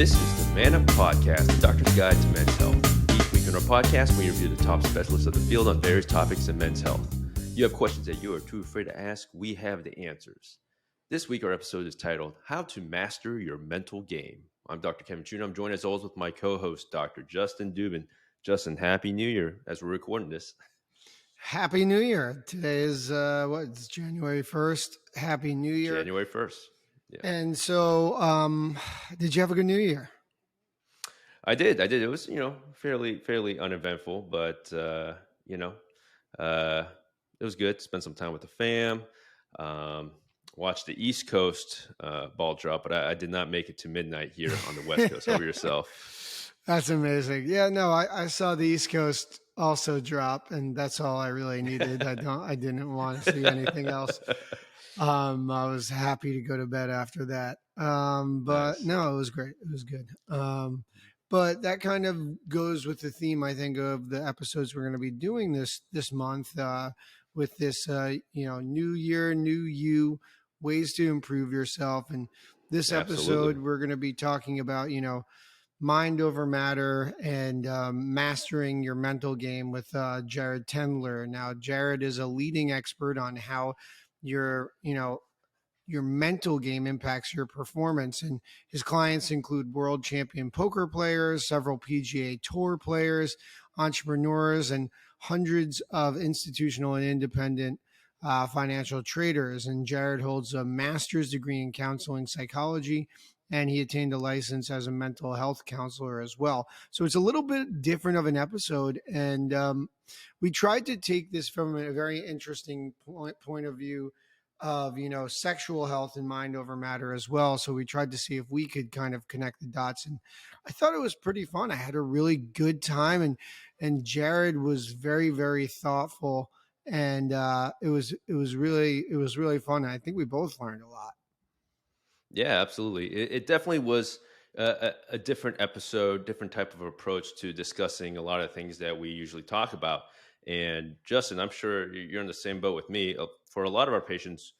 This is the Man Up Podcast, the doctor's guide to men's health. Each week on our podcast, we interview the top specialists of the field on various topics in men's health. You have questions that you are too afraid to ask, we have the answers. This week, our episode is titled, How to Master Your Mental Game. I'm Dr. Kevin Chuna. I'm joined as always with my co-host, Dr. Justin Dubin. Justin, Happy New Year as we're recording this. Happy New Year. Today is, it's January 1st. Happy New Year. January 1st. Yeah. And so, did you have a good New Year? I did. It was, fairly uneventful, but, it was good. Spent some time with the fam. Watched the East Coast ball drop, but I did not make it to midnight here on the West Coast. How about yourself? That's amazing. Yeah, no, I saw the East Coast also drop, and that's all I really needed. I didn't want to see anything else. I was happy to go to bed after that. But nice. No, it was great. It was good. But that kind of goes with the theme, I think, of the episodes we're going to be doing this month with this, new year, new you, ways to improve yourself. And this episode, we're going to be talking about, mind over matter and mastering your mental game with Jared Tendler. Now, Jared is a leading expert on how your mental game impacts your performance. And his clients include world champion poker players, several PGA Tour players, entrepreneurs, and hundreds of institutional and independent financial traders. And Jared holds a master's degree in counseling psychology, and he attained a license as a mental health counselor as well. So it's a little bit different of an episode. And we tried to take this from a very interesting point of view of, sexual health and mind over matter as well. So we tried to see if we could kind of connect the dots. And I thought it was pretty fun. I had a really good time, and Jared was very, very thoughtful. And it was really fun. I think we both learned a lot. Yeah, absolutely. It definitely was a different episode, different type of approach to discussing a lot of things that we usually talk about. And Justin, I'm sure you're in the same boat with me. For a lot of our patients,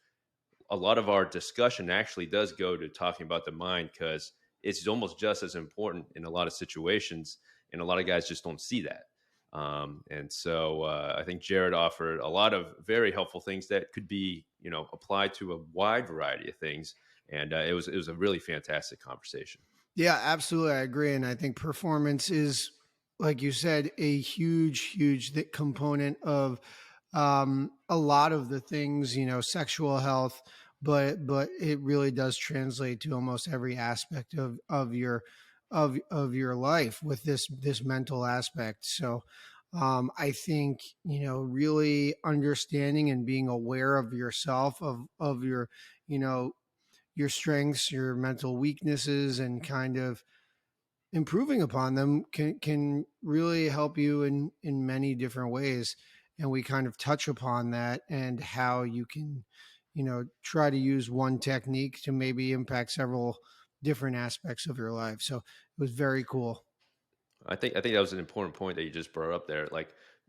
a lot of our discussion actually does go to talking about the mind because it's almost just as important in a lot of situations. And a lot of guys just don't see that. And so I think Jared offered a lot of very helpful things that could be, applied to a wide variety of things. And it was a really fantastic conversation. Yeah, absolutely. I agree. And I think performance is, like you said, a huge component of a lot of the things, sexual health, but it really does translate to almost every aspect of your life with this mental aspect. So I think, really understanding and being aware of yourself, of your, your strengths, your mental weaknesses, and kind of improving upon them can really help you in many different ways. And we kind of touch upon that and how you can, try to use one technique to maybe impact several different aspects of your life. So it was very cool. I think that was an important point that you just brought up there. Like,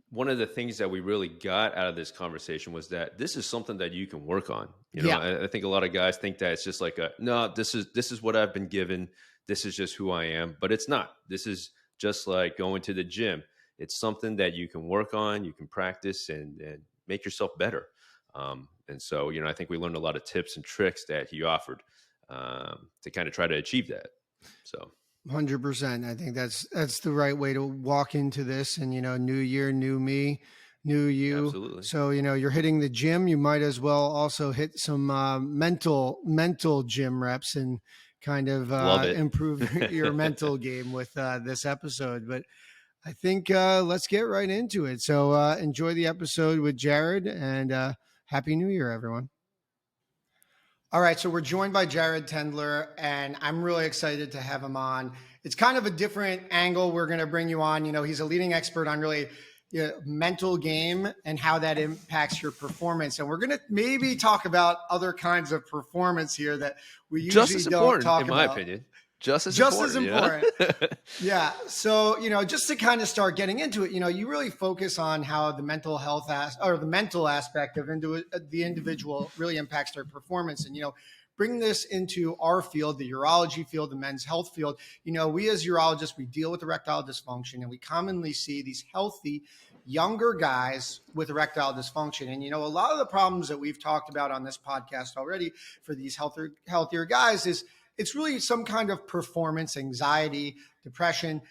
one of the things that we really got out of this conversation was that this is something that you can work on. I think a lot of guys think that it's just like this is what I've been given. This is just who I am, but it's not. This is just like going to the gym. It's something that you can work on, you can practice and make yourself better. And so, I think we learned a lot of tips and tricks that he offered to kind of try to achieve that. So 100%. I think that's the right way to walk into this. And, new year, new me, new you. Absolutely. So, you're hitting the gym. You might as well also hit some mental gym reps and kind of improve your mental game with this episode. But I think let's get right into it. So enjoy the episode with Jared, and Happy New Year, everyone. All right, so we're joined by Jared Tendler, and I'm really excited to have him on. It's kind of a different angle we're going to bring you on. He's a leading expert on really mental game and how that impacts your performance. And we're going to maybe talk about other kinds of performance here that we usually don't talk about. In my opinion. Just as important. Yeah. So, just to kind of start getting into it, you really focus on how the mental health or the mental aspect of the individual really impacts their performance. And, bring this into our field, the urology field, the men's health field. We as urologists, we deal with erectile dysfunction, and we commonly see these healthy younger guys with erectile dysfunction. And a lot of the problems that we've talked about on this podcast already for these healthier guys is it's really some kind of performance anxiety, depression.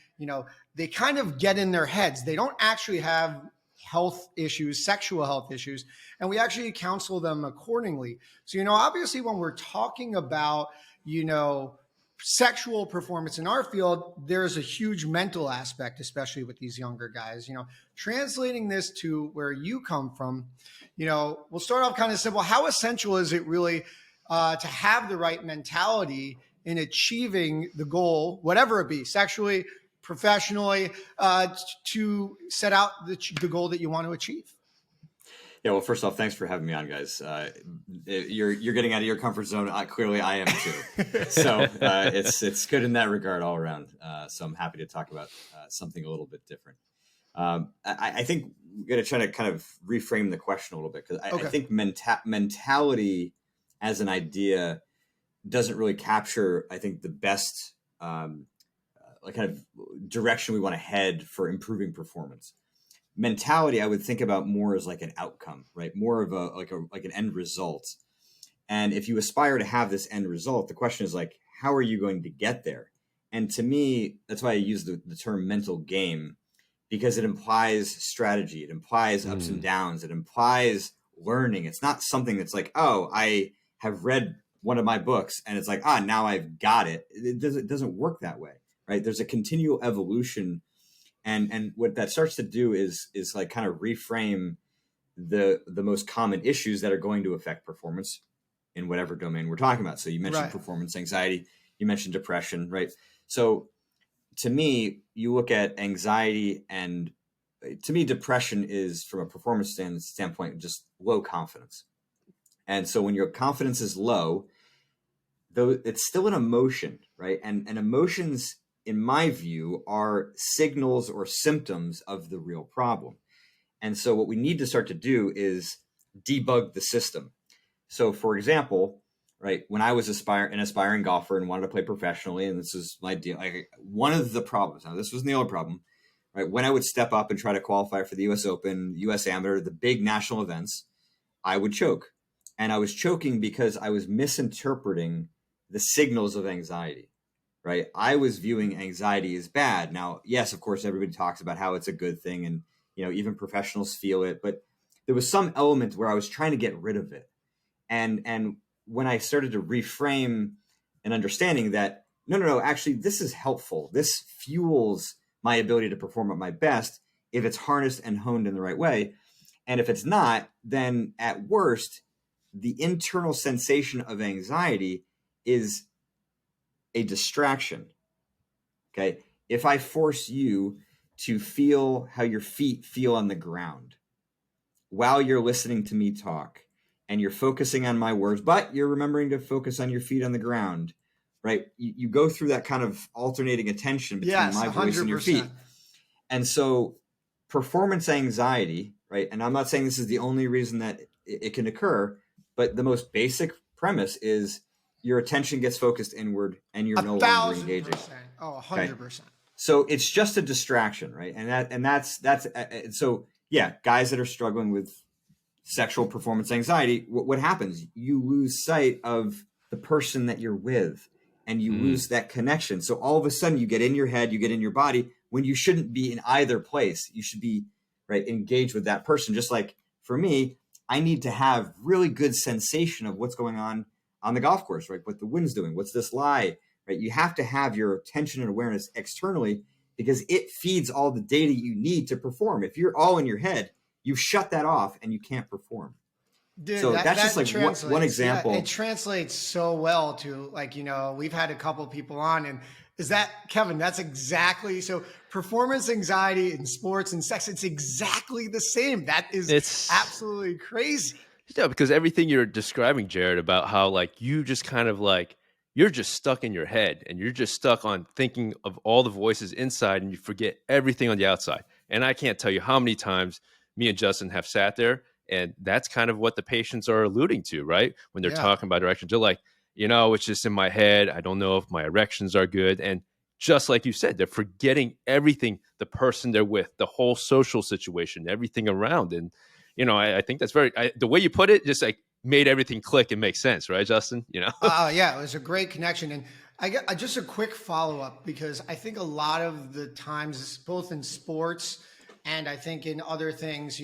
They kind of get in their heads. They don't actually have health issues, sexual health issues, and we actually counsel them accordingly. So, obviously when we're talking about, sexual performance in our field, there's a huge mental aspect, especially with these younger guys. Translating this to where you come from, we'll start off kind of simple. How essential is it really to have the right mentality in achieving the goal, whatever it be, sexually, professionally, to set out the goal that you want to achieve? Yeah, well, first off, thanks for having me on, guys. You're getting out of your comfort zone. Clearly, I am too. So it's good in that regard all around. So I'm happy to talk about something a little bit different. I think we're going to try to kind of reframe the question a little bit, because I think mentality as an idea doesn't really capture, I think, the best kind of direction we want to head for improving performance. Mentality, I would think about more as like an outcome, right? More of like an end result. And if you aspire to have this end result, the question is like, how are you going to get there? And to me, that's why I use the term mental game, because it implies strategy. It implies ups and downs. It implies learning. It's not something that's like, oh, I have read one of my books and it's like, now I've got it. It doesn't work that way, right? There's a continual evolution. And what that starts to do is like kind of reframe the most common issues that are going to affect performance in whatever domain we're talking about. So you mentioned performance anxiety, you mentioned depression, right? So to me, you look at anxiety, and to me, depression is, from a performance standpoint, just low confidence. And so when your confidence is low, though, it's still an emotion, right? And emotions, in my view, are signals or symptoms of the real problem. And so what we need to start to do is debug the system. So for example, right, when I was an aspiring golfer and wanted to play professionally, and this is my deal, one of the problems, now this wasn't the only problem, right? When I would step up and try to qualify for the US Open, US Amateur, the big national events, I would choke. And I was choking because I was misinterpreting the signals of anxiety. Right. I was viewing anxiety as bad. Now, yes, of course, everybody talks about how it's a good thing, and, even professionals feel it, but there was some element where I was trying to get rid of it. And when I started to reframe an understanding that, no, actually, this is helpful. This fuels my ability to perform at my best if it's harnessed and honed in the right way. And if it's not, then at worst, the internal sensation of anxiety is a distraction. Okay. If I force you to feel how your feet feel on the ground while you're listening to me talk, and you're focusing on my words, but you're remembering to focus on your feet on the ground, right? You go through that kind of alternating attention between my voice 100%. And your feet. And so performance anxiety, right? And I'm not saying this is the only reason that it can occur, but the most basic premise is your attention gets focused inward and you're no longer engaging. Oh, 100%. Okay? So it's just a distraction, right? And that's so yeah, guys that are struggling with sexual performance anxiety, what happens? You lose sight of the person that you're with, and you lose that connection. So all of a sudden you get in your head, you get in your body when you shouldn't be in either place. You should be engaged with that person. Just like for me, I need to have really good sensation of what's going on the golf course, right? What the wind's doing, what's this lie, right? You have to have your attention and awareness externally, because it feeds all the data you need to perform. If you're all in your head, you shut that off and you can't perform. Dude, so that's just like one example. Yeah, it translates so well to we've had a couple of people on, and is that, Kevin, that's exactly, so performance anxiety in sports and sex, it's exactly the same. It's absolutely crazy. Yeah, because everything you're describing, Jared, about how you just kind of you're just stuck in your head, and you're just stuck on thinking of all the voices inside, and you forget everything on the outside. And I can't tell you how many times me and Justin have sat there, and that's kind of what the patients are alluding to, right? When they're talking about directions, they're like, it's just in my head. I don't know if my erections are good. And just like you said, they're forgetting everything, the person they're with, the whole social situation, everything around. And, I think that's the way you put it, just like made everything click and make sense, right, Justin? Yeah, it was a great connection. And I got just a quick follow up, because I think a lot of the times, both in sports and I think in other things,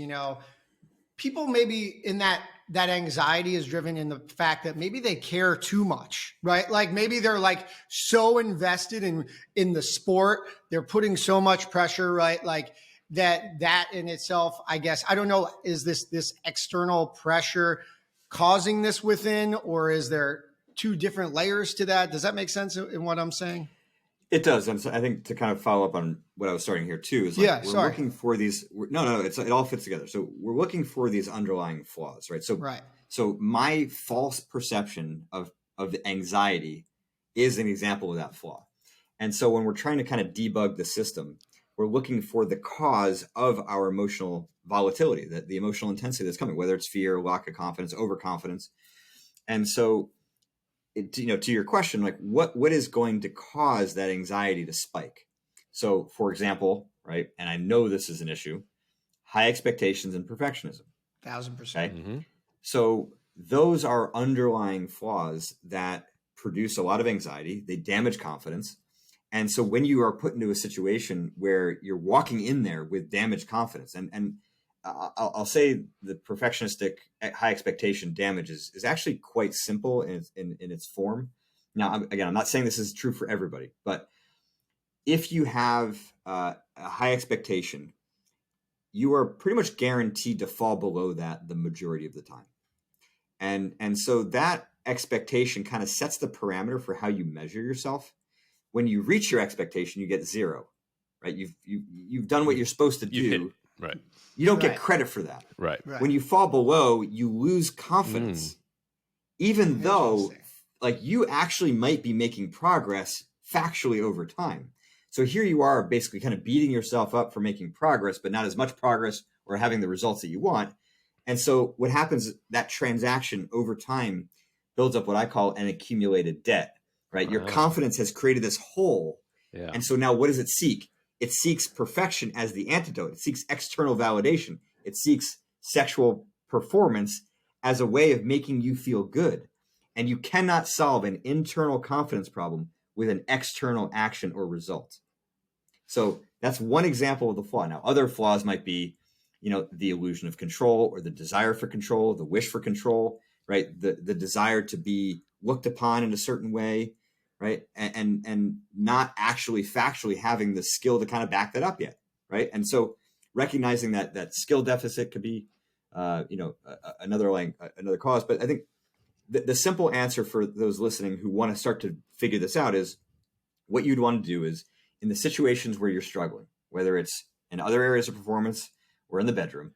people maybe in that anxiety is driven in the fact that maybe they care too much, right? Like maybe they're like so invested in the sport, they're putting so much pressure, right? Like that in itself, I guess, I don't know, is this external pressure causing this within, or is there two different layers to that? Does that make sense in what I'm saying? It does. And so I think to kind of follow up on what I was starting here too, is like, Yeah, we're sorry. looking for no, it all fits together. So we're looking for these underlying flaws, right? Right. So my false perception of anxiety is an example of that flaw. And so when we're trying to kind of debug the system, we're looking for the cause of our emotional volatility, the emotional intensity that's coming, whether it's fear, lack of confidence, overconfidence. And so, to your question, like what is going to cause that anxiety to spike? So, for example, right, and I know this is an issue, high expectations and perfectionism. 1000%. Okay. Mm-hmm. So those are underlying flaws that produce a lot of anxiety. They damage confidence. And so when you are put into a situation where you're walking in there with damaged confidence, and I'll say the perfectionistic high expectation damage is actually quite simple in its form. Now, I'm not saying this is true for everybody, but if you have a high expectation, you are pretty much guaranteed to fall below that the majority of the time. And so that expectation kind of sets the parameter for how you measure yourself. When you reach your expectation, you get 0, right? You've done what you're supposed to do. Right. You don't get Right. credit for that. Right. When you fall below, you lose confidence, even though like you actually might be making progress factually over time. So here you are basically kind of beating yourself up for making progress, but not as much progress or having the results that you want. And so what happens, that transaction over time builds up what I call an accumulated debt, right? Your confidence has created this hole. Yeah. And so now what does it seek? It seeks perfection as the antidote. It seeks external validation. It seeks sexual performance as a way of making you feel good. And you cannot solve an internal confidence problem with an external action or result. So that's one example of the flaw. Now, other flaws might be, the illusion of control, or the desire for control, the wish for control, right? The desire to be looked upon in a certain way, right? And not actually factually having the skill to kind of back that up yet, right? And so recognizing that skill deficit could be, another cause. But I think the simple answer for those listening who want to start to figure this out is, what you'd want to do is, in the situations where you're struggling, whether it's in other areas of performance or in the bedroom,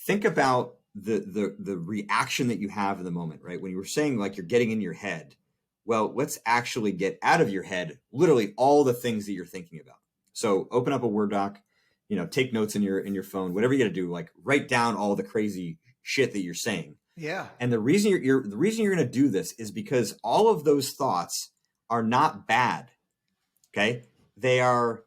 think about the reaction that you have in the moment, right? When you were saying like you're getting in your head, well, let's actually get out of your head literally all the things that you're thinking about. So open up a Word doc, take notes in your phone, whatever you got to do, like write down all the crazy shit that you're saying. Yeah. And the reason you're going to do this is because all of those thoughts are not bad. Okay. They are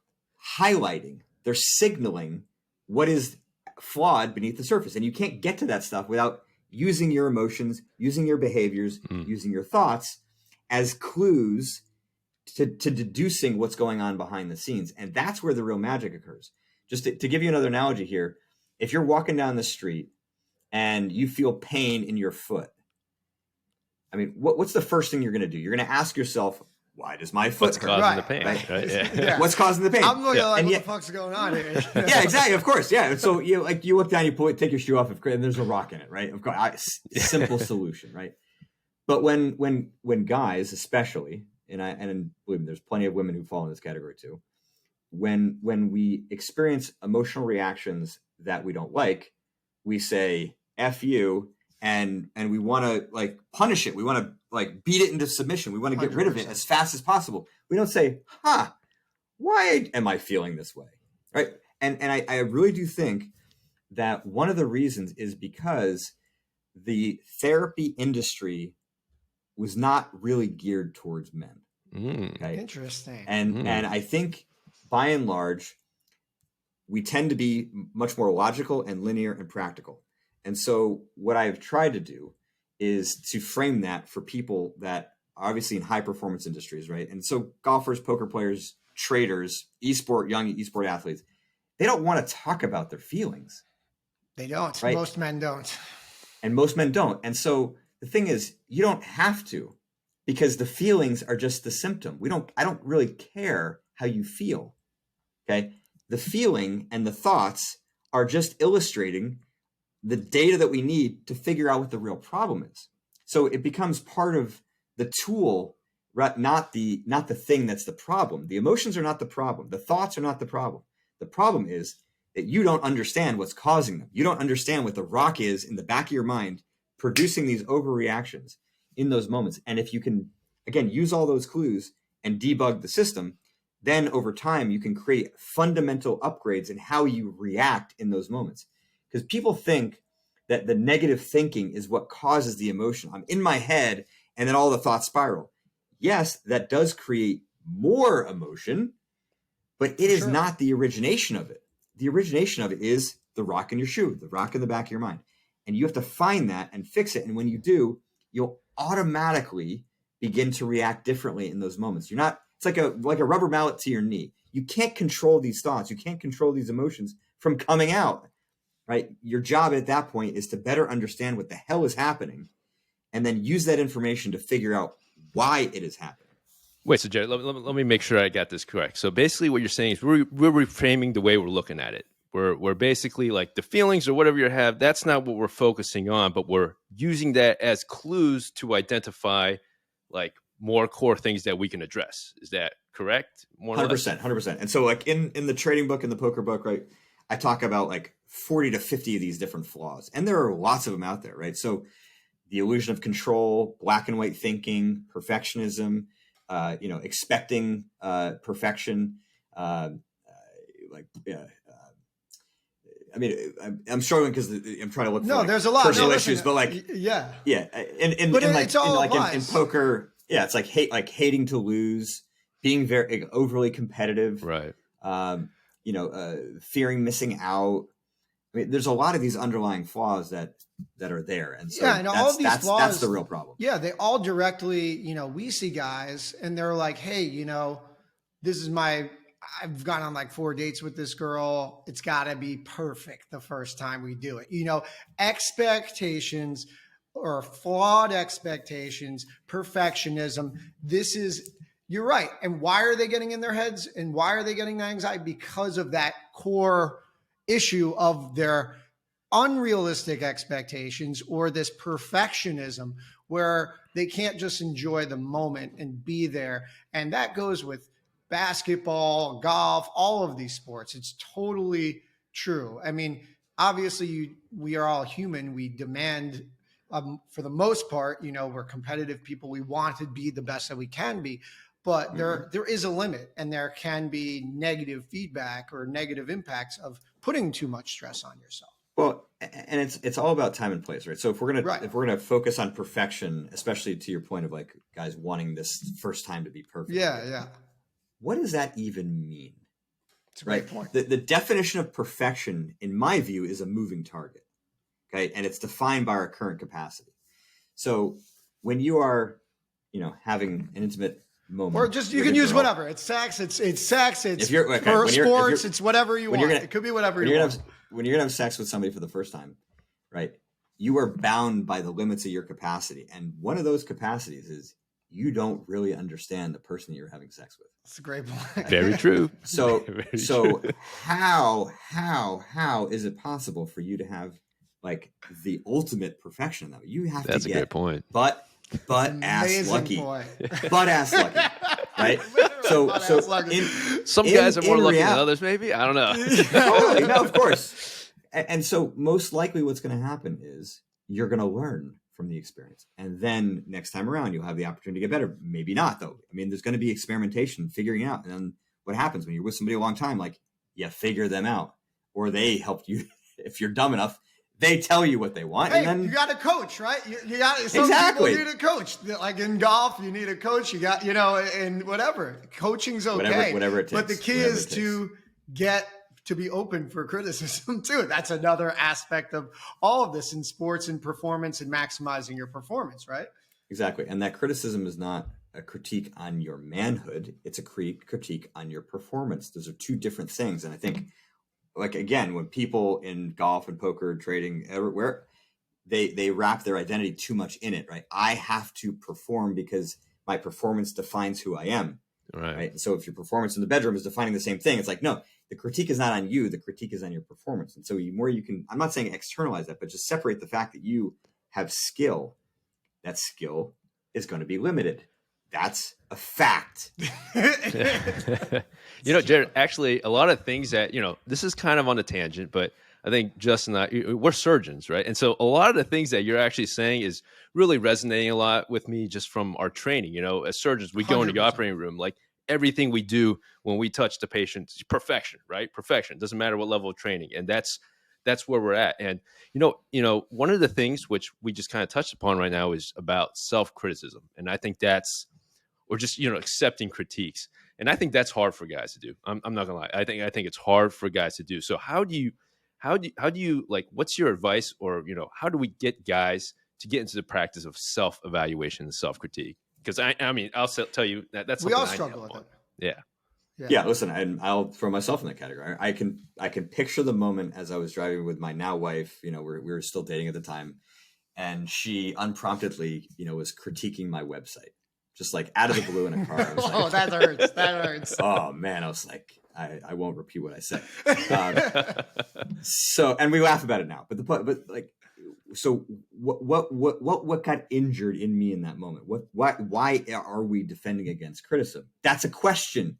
highlighting, they're signaling what is flawed beneath the surface. And you can't get to that stuff without using your emotions, using your behaviors, using your thoughts as clues to deducing what's going on behind the scenes. And that's where the real magic occurs. Just to give you another analogy here, if you're walking down the street and you feel pain in your foot, I mean, what's the first thing you're going to do? You're going to ask yourself, why does my foot hurt? Causing the pain? Right? Yeah. What's causing the pain? I'm looking like, what the fuck's going on here? Yeah, exactly. Of course. Yeah. So you look down, take your shoe off, and there's a rock in it, right? Of course, simple solution, right? But when guys, especially, and believe me, there's plenty of women who fall in this category too. When we experience emotional reactions that we don't like, we say "F you," and we want to like punish it. We want to like beat it into submission. We want to get 100%. Rid of it as fast as possible. We don't say, why am I feeling this way? Right. And I really do think that one of the reasons is because the therapy industry was not really geared towards men. Okay. Interesting. And I think by and large, we tend to be much more logical and linear and practical. And so what I've tried to do is to frame that for people that are obviously in high performance industries, right? And so golfers, poker players, traders, young esport athletes, they don't want to talk about their feelings. They don't. Right? Most men don't. And most men don't. And so the thing is, you don't have to, because the feelings are just the symptom. I don't really care how you feel. Okay. The feeling and the thoughts are just illustrating the data that we need to figure out what the real problem is. So it becomes part of the tool, right? Not the thing that's the problem. The emotions are not the problem. The thoughts are not the problem. The problem is that you don't understand what's causing them. You don't understand what the rock is in the back of your mind producing these overreactions in those moments. And if you can, again, use all those clues and debug the system, then over time you can create fundamental upgrades in how you react in those moments. Because people think that the negative thinking is what causes the emotion. I'm in my head and then all the thoughts spiral. Yes, that does create more emotion, but it is not the origination of it. The origination of it is the rock in your shoe, the rock in the back of your mind. And you have to find that and fix it. And when you do, you'll automatically begin to react differently in those moments. It's like a rubber mallet to your knee. You can't control these thoughts. You can't control these emotions from coming out, right? Your job at that point is to better understand what the hell is happening and then use that information to figure out why it is happening. Wait, so Jared, let me make sure I got this correct. So basically what you're saying is we're reframing the way we're looking at it. We're basically like the feelings or whatever you have, that's not what we're focusing on, but we're using that as clues to identify like more core things that we can address. Is that correct? 100%. And so like in the trading book and the poker book, right, I talk about like 40 to 50 of these different flaws. And there are lots of them out there, right? So the illusion of control, black and white thinking, perfectionism, expecting perfection, I'm struggling because I'm trying to look for there's a lot personal issues, but like, yeah. In poker, yeah, it's like hating to lose, being very overly competitive, right? Fearing missing out. I mean, there's a lot of these underlying flaws that are there, and so and all of these flaws, that's the real problem. Yeah, they all directly, we see guys, and they're like, hey, this is I've gone on like 4 dates with this girl. It's got to be perfect the first time we do it. Expectations or flawed expectations, perfectionism. You're right. And why are they getting in their heads? And why are they getting the anxiety? Because of that core issue of their unrealistic expectations or this perfectionism where they can't just enjoy the moment and be there. And that goes with basketball, golf, all of these sports. It's totally true. I mean, obviously we are all human. We demand, for the most part, we're competitive people. We want to be the best that we can be, but there is a limit, and there can be negative feedback or negative impacts of putting too much stress on yourself. Well, and it's all about time and place, right? So if we're gonna focus on perfection, especially to your point of like guys wanting this first time to be perfect. Yeah. What does that even mean? It's a great point. The definition of perfection, in my view, is a moving target. Okay. And it's defined by our current capacity. So when you are, having an intimate moment. Or just, you can use whatever. It's sex, it's sports, it's whatever you want. It could be whatever you want. When you're gonna have sex with somebody for the first time, right? You are bound by the limits of your capacity. And one of those capacities is you don't really understand the person that you're having sex with. That's a great point. Very true. So how is it possible for you to have like the ultimate perfection though? You have That's to a get great point. But ass lucky. Butt ass lucky. Right? Some guys are more lucky than others, maybe. I don't know. Totally, no, of course. And so most likely what's going to happen is you're going to learn from the experience. And then next time around, you'll have the opportunity to get better. Maybe not, though. I mean, there's going to be experimentation, figuring out. And then what happens when you're with somebody a long time, like you figure them out, or they helped you. If you're dumb enough, They tell you what they want. Hey, and then you got a coach, right? You got some Exactly. people need a coach. Like in golf, you need a coach. You got, and whatever. Coaching's okay. Whatever it takes. But the key is to get to be open for criticism too. That's another aspect of all of this in sports and performance and maximizing your performance, right? Exactly. And that criticism is not a critique on your manhood. It's a critique on your performance. Those are two different things. And I think, like, again, when people in golf and poker, trading, everywhere, they wrap their identity too much in it, right? I have to perform because my performance defines who I am. Right. So if your performance in the bedroom is defining the same thing, it's like, no, the critique is not on you. The critique is on your performance. And so the more you can, I'm not saying externalize that, but just separate the fact that you have skill. That skill is going to be limited. That's a fact. Jared, actually, a lot of things that, this is kind of on a tangent, but I think Justin and I, we're surgeons, right? And so a lot of the things that you're actually saying is really resonating a lot with me just from our training. As surgeons, we go into the 100%. operating room, like everything we do when we touch the patient, perfection, right? Perfection. Doesn't matter what level of training. And that's where we're at. And, one of the things which we just kind of touched upon right now is about self-criticism. And I think or just, accepting critiques. And I think that's hard for guys to do. I'm not gonna lie. I think it's hard for guys to do. So how do you like, what's your advice, or, how do we get guys to get into the practice of self-evaluation and self-critique? Because I mean, I'll tell you that's we all something struggle with it. Yeah. Listen, and I'll throw myself in that category. I can picture the moment as I was driving with my now wife. We were still dating at the time, and she unpromptedly, was critiquing my website, just like out of the blue in a car. I was like, that hurts. That hurts. Oh man, I was like, I won't repeat what I said. So, and we laugh about it now. So what got injured in me in that moment? Why are we defending against criticism? That's a question.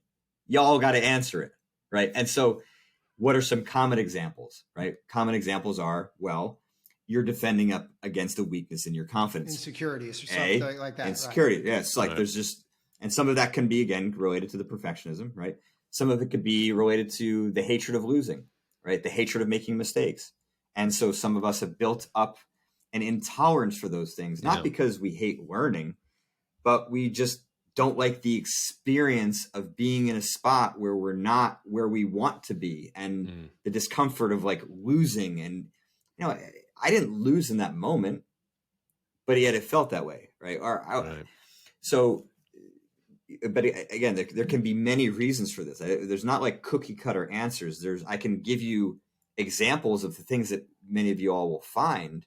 Y'all got to answer it, right? And so, what are some common examples, right? Common examples are, well, you're defending up against a weakness in your confidence. Insecurities or something like that. Insecurity. Right? Yes. Like right. There's just, and some of that can be, again, related to the perfectionism, right? Some of it could be related to the hatred of losing, right? The hatred of making mistakes. And so some of us have built up an intolerance for those things, not because we hate learning, but we just don't like the experience of being in a spot where we're not where we want to be, and the discomfort of like losing. And, I didn't lose in that moment, but yet it felt that way. Right. So, but again, there can be many reasons for this. There's not like cookie cutter answers. I can give you examples of the things that many of you all will find,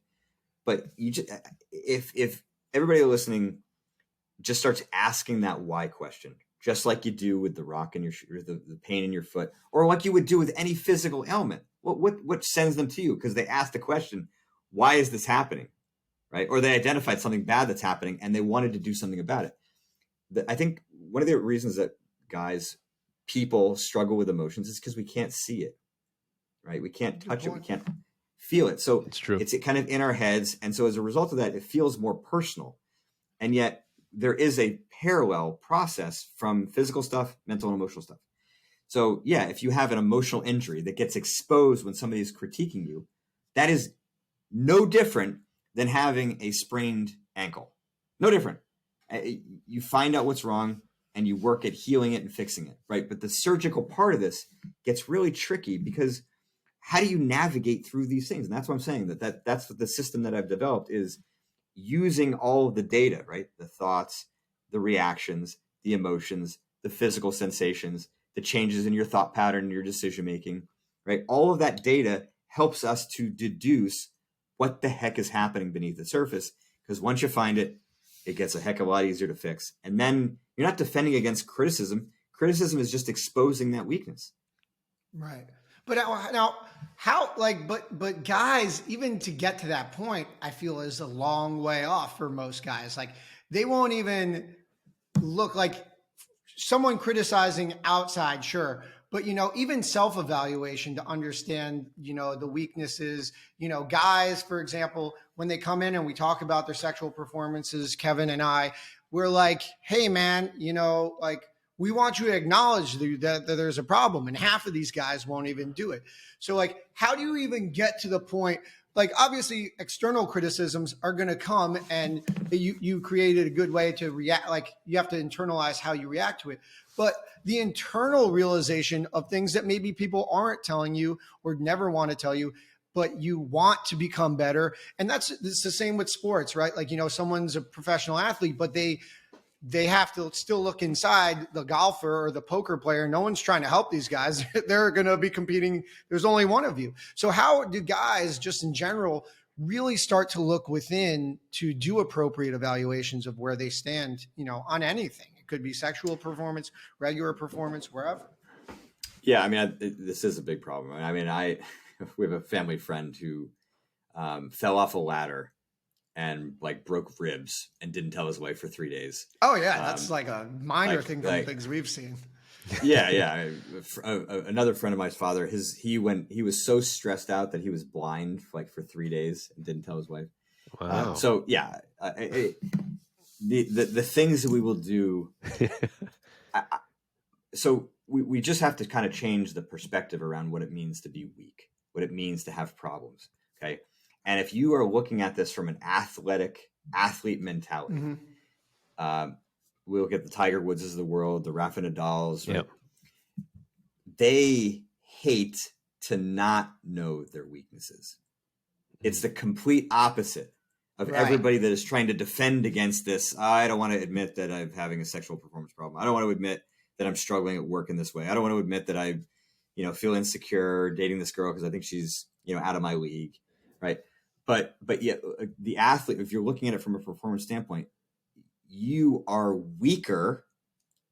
but if everybody listening just starts asking that why question, just like you do with the rock in your shoe, the pain in your foot, or like you would do with any physical ailment. What sends them to you? Because they asked the question, why is this happening? Right? Or they identified something bad that's happening and they wanted to do something about it. I think one of the reasons that people struggle with emotions is because we can't see it, right? We can't touch it. We can't feel it. So it's true. It's kind of in our heads. And so as a result of that, it feels more personal. And yet there is a parallel process from physical stuff, mental and emotional stuff. So yeah, if you have an emotional injury that gets exposed when somebody is critiquing you, that is no different than having a sprained ankle. No different. You find out what's wrong and you work at healing it and fixing it, right? But the surgical part of this gets really tricky, because how do you navigate through these things? And that's what I'm saying, that's what the system that I've developed is using all of the data, right? The thoughts, the reactions, the emotions, the physical sensations, the changes in your thought pattern, your decision-making, right? All of that data helps us to deduce what the heck is happening beneath the surface. Because once you find it, it gets a heck of a lot easier to fix. And then you're not defending against criticism. Criticism is just exposing that weakness. Right. But now how, but guys, even to get to that point, I feel is a long way off for most guys. Like they won't even look like someone criticizing outside. Sure. But, even self-evaluation to understand, the weaknesses, guys, for example, when they come in and we talk about their sexual performances, Kevin and I, we're like, hey man, we want you to acknowledge that there's a problem, and half of these guys won't even do it. So how do you even get to the point like obviously external criticisms are going to come, and you created a good way to react. Like you have to internalize how you react to it. But the internal realization of things that maybe people aren't telling you or never want to tell you, but you want to become better. And it's the same with sports, right? Like, someone's a professional athlete, but they have to still look inside. The golfer or the poker player, no one's trying to help these guys. They're going to be competing. There's only one of you. So how do guys just in general really start to look within to do appropriate evaluations of where they stand, on anything? It could be sexual performance, regular performance, wherever. Yeah. I mean, this is a big problem. I mean, we have a family friend who fell off a ladder and like broke ribs and didn't tell his wife for 3 days. Oh yeah. That's like a minor thing from things we've seen. Yeah. Another friend of mine's father, he was so stressed out that he was blind for 3 days and didn't tell his wife. Wow. So yeah, the things that we will do. So we just have to kind of change the perspective around what it means to be weak, what it means to have problems. Okay. And if you are looking at this from an athlete mentality, we look at the Tiger Woodses of the world, the Rafa Nadals, right? Yep. They hate to not know their weaknesses. It's the complete opposite of everybody that is trying to defend against this. I don't want to admit that I'm having a sexual performance problem. I don't want to admit that I'm struggling at work in this way. I don't want to admit that I, feel insecure dating this girl because I think she's, out of my league, right? But yet the athlete, if you're looking at it from a performance standpoint, you are weaker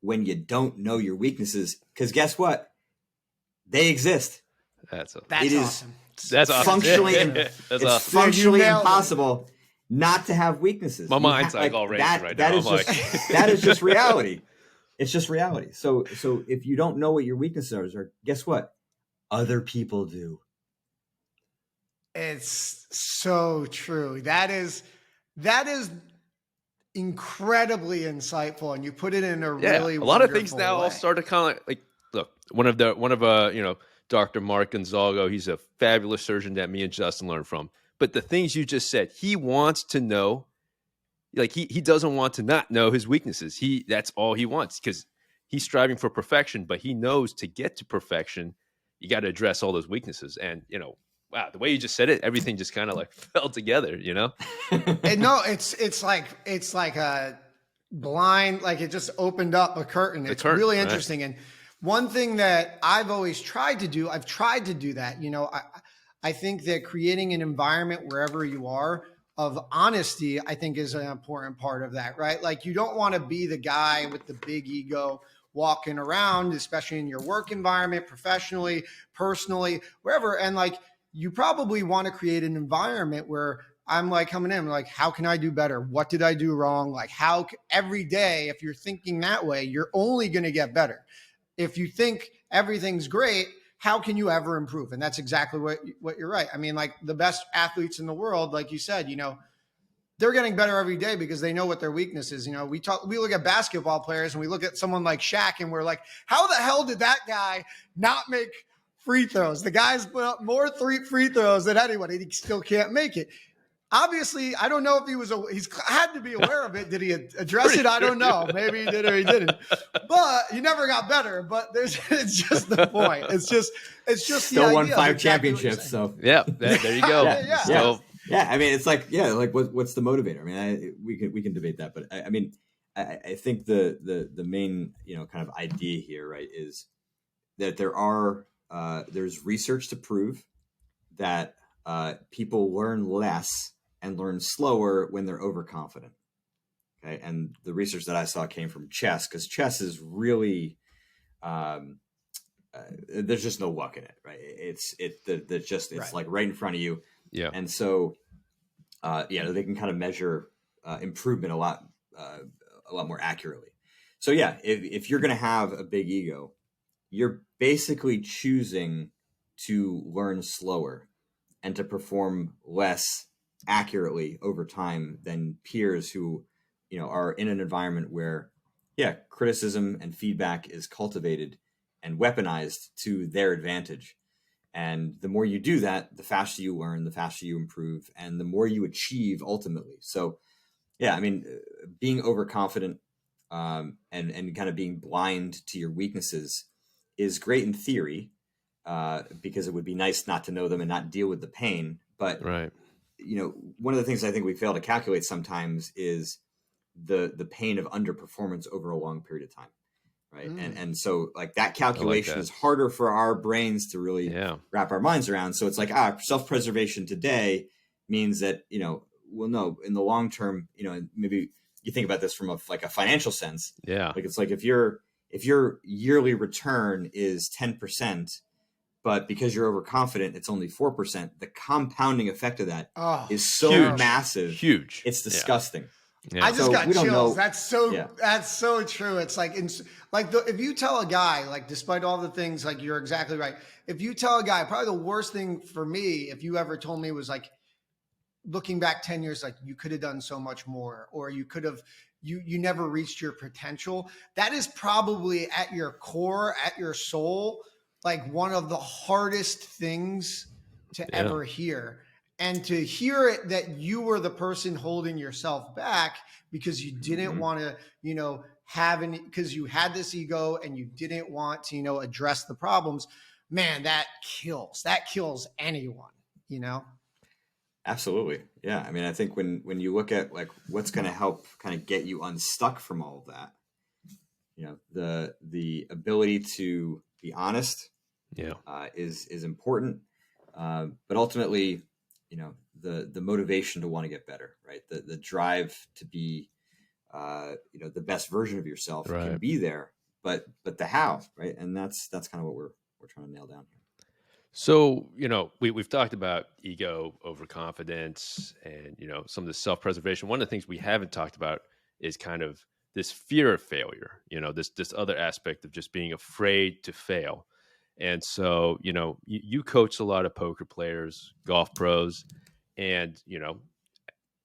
when you don't know your weaknesses, because guess what? They exist. That's awesome. That's awesome. Functionally, That's it's awesome. functionally impossible not to have weaknesses. My mind's all racing right now. That is just reality. It's just reality. So if you don't know what your weaknesses are, guess what? Other people do. It's so true. That is incredibly insightful, and you put it in a really a lot of things now way. all start to kind of like look. One of Dr. Mark Gonzalgo. He's a fabulous surgeon that me and Justin learned from. But the things you just said, he wants to know. Like he doesn't want to not know his weaknesses. That's all he wants, because he's striving for perfection. But he knows to get to perfection, you got to address all those weaknesses. And wow, the way you just said it, everything just kind of like fell together, And no, it's like a blind, like it just opened up a curtain. It's really interesting. Right? And one thing that I've tried to do that, I think that creating an environment wherever you are of honesty, I think is an important part of that, right? Like you don't want to be the guy with the big ego walking around, especially in your work environment, professionally, personally, wherever. And like, you probably want to create an environment where I'm like coming in, like, how can I do better? What did I do wrong? Like every day, if you're thinking that way, you're only going to get better. If you think everything's great, how can you ever improve? And that's exactly what you're right. I mean, like the best athletes in the world, like you said, they're getting better every day because they know what their weakness is. We look at basketball players and we look at someone like Shaq and we're like, how the hell did that guy not make free throws? The guy's put up more free throws than anyone, and he still can't make it. Obviously, I don't know if he's had to be aware of it. Did he address it? I don't know. Maybe he did or he didn't. But he never got better. But it's just the point. It's just still won 5 championships. So yeah, there you go. Yeah. I mean, it's like what's the motivator? I mean, we can debate that, but I mean, I think the main kind of idea here, right, is that there's research to prove that people learn less and learn slower when they're overconfident. Okay. And the research that I saw came from chess, because chess is really, there's just no luck in it, right? It's right. Like right in front of you. Yeah. And so, they can kind of measure improvement a lot more accurately. So yeah, if you're going to have a big ego, you're basically choosing to learn slower and to perform less accurately over time than peers who, are in an environment where, criticism and feedback is cultivated and weaponized to their advantage. And the more you do that, the faster you learn, the faster you improve, and the more you achieve ultimately. So, yeah, I mean, being overconfident and kind of being blind to your weaknesses is great in theory, because it would be nice not to know them and not deal with the pain. But Right. one of the things I think we fail to calculate sometimes is the pain of underperformance over a long period of time. Right. And so like that I like calculation that. is harder for our brains to really Yeah. wrap our minds around. So it's like, self-preservation today means that, well, no, in the long term, maybe you think about this from a financial sense. Yeah. Like, it's like if your yearly return is 10%, but because you're overconfident, it's only 4%, the compounding effect of that Oh, is so Huge. massive. Huge. It's Yeah. disgusting. Yeah. I just So got we don't chills. know. That's Yeah. so true. It's like if you tell a guy, like, despite all the things, like, you're exactly right. If you tell a guy, probably the worst thing for me, if you ever told me, was like, looking back 10 years, like, you could have done so much more, or you could have, you never reached your potential. That is probably at your core, at your soul, like one of the hardest things to Yeah. ever hear. And to hear it, that you were the person holding yourself back because you didn't want to, have any, because you had this ego and you didn't want to, address the problems. Man, that kills anyone. Absolutely. Yeah. I mean, I think when you look at like what's going to help kind of get you unstuck from all of that, the ability to be honest, Yeah. is important. But ultimately, the motivation to want to get better, right? The drive to be, the best version of yourself can Right. be there, but the how, right? And that's kind of what we're trying to nail down here. So, we've talked about ego, overconfidence, and, some of the self-preservation. One of the things we haven't talked about is kind of this fear of failure, this other aspect of just being afraid to fail. And so, you coach a lot of poker players, golf pros, and,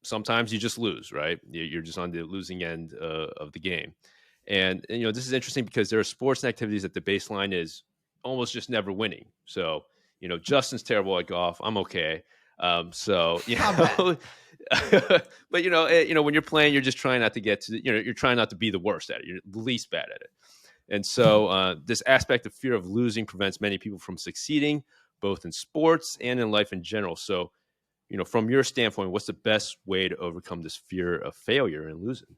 sometimes you just lose, right? You're just on the losing end of the game. And, this is interesting because there are sports and activities that the baseline is almost just never winning. So, Justin's terrible at golf. I'm okay. So, Not bad. but when you're playing, you're just trying not to get to, you're trying not to be the worst at it. You're the least bad at it. And so, this aspect of fear of losing prevents many people from succeeding, both in sports and in life in general. So, from your standpoint, what's the best way to overcome this fear of failure and losing?